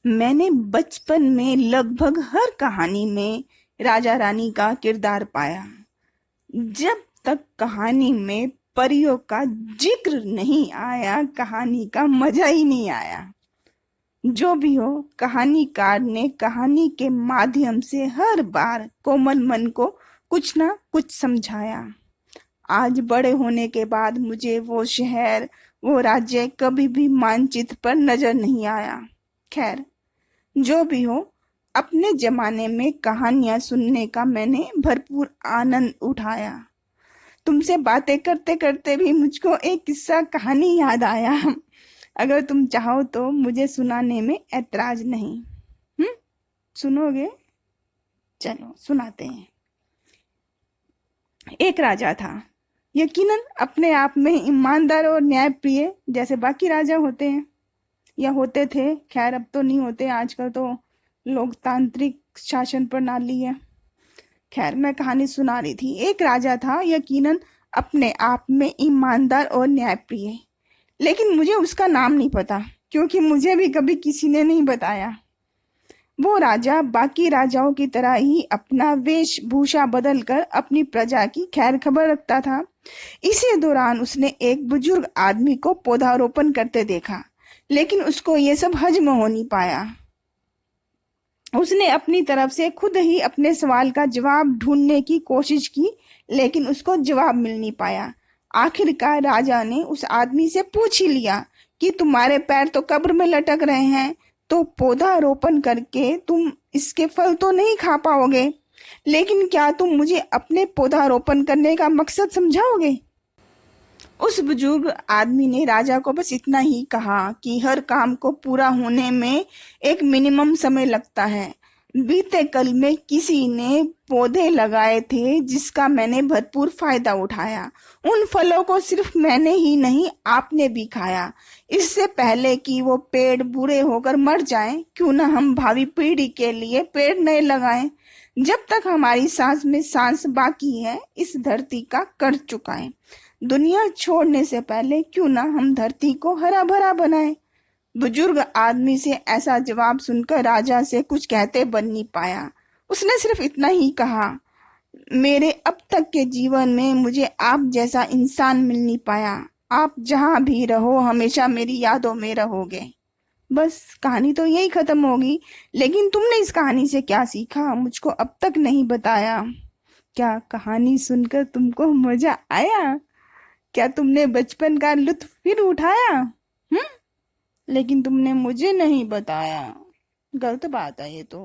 मैंने बचपन में लगभग हर कहानी में राजा रानी का किरदार पाया। जब तक कहानी में परियों का जिक्र नहीं आया, कहानी का मजा ही नहीं आया। जो भी हो, कहानीकार ने कहानी के माध्यम से हर बार कोमल मन को कुछ ना कुछ समझाया। आज बड़े होने के बाद मुझे वो शहर, वो राज्य कभी भी मानचित्र पर नजर नहीं आया। खैर, जो भी हो, अपने जमाने में कहानियां सुनने का मैंने भरपूर आनंद उठाया। तुमसे बातें करते करते भी मुझको एक किस्सा कहानी याद आया। अगर तुम चाहो तो मुझे सुनाने में ऐतराज नहीं। सुनोगे? चलो सुनाते हैं। एक राजा था, यकीनन अपने आप में ईमानदार और न्यायप्रिय, जैसे बाकी राजा होते हैं या होते थे। खैर अब तो नहीं होते, आजकल तो लोकतांत्रिक शासन प्रणाली है। खैर, मैं कहानी सुना रही थी। एक राजा था, यकीनन अपने आप में ईमानदार और न्यायप्रिय, लेकिन मुझे उसका नाम नहीं पता, क्योंकि मुझे भी कभी किसी ने नहीं बताया। वो राजा बाकी राजाओं की तरह ही अपना वेशभूषा बदलकर अपनी प्रजा की खैर खबर रखता था। इसी दौरान उसने एक बुजुर्ग आदमी को पौधारोपण करते देखा, लेकिन उसको ये सब हजम हो नहीं पाया। उसने अपनी तरफ से खुद ही अपने सवाल का जवाब ढूंढने की कोशिश की, लेकिन उसको जवाब मिल नहीं पाया। आखिरकार राजा ने उस आदमी से पूछ ही लिया कि तुम्हारे पैर तो कब्र में लटक रहे हैं, तो पौधा रोपण करके तुम इसके फल तो नहीं खा पाओगे, लेकिन क्या तुम मुझे अपने पौधा रोपण करने का मकसद समझाओगे? उस बुजुर्ग आदमी ने राजा को बस इतना ही कहा कि हर काम को पूरा होने में एक मिनिमम समय लगता है। बीते कल में किसी ने पौधे लगाए थे जिसका मैंने भरपूर फायदा उठाया। उन फलों को सिर्फ मैंने ही नहीं, आपने भी खाया। इससे पहले कि वो पेड़ बूढ़े होकर मर जाएं, क्यों ना हम भावी पीढ़ी के लिए पेड़ नए लगाएं। जब तक हमारी सांस में सांस बाकी है, इस धरती का कर चुकाएं। दुनिया छोड़ने से पहले क्यों ना हम धरती को हरा भरा बनाएं। बुजुर्ग आदमी से ऐसा जवाब सुनकर राजा से कुछ कहते बन नहीं पाया। उसने सिर्फ इतना ही कहा, मेरे अब तक के जीवन में मुझे आप जैसा इंसान मिल नहीं पाया। आप जहां भी रहो हमेशा मेरी यादों में रहोगे। बस कहानी तो यही खत्म होगी, लेकिन तुमने इस कहानी से क्या सीखा मुझको अब तक नहीं बताया। क्या कहानी सुनकर तुमको मजा आया? क्या तुमने बचपन का लुत्फ फिर उठाया? हम्म लेकिन तुमने मुझे नहीं बताया। गलत बात है ये तो।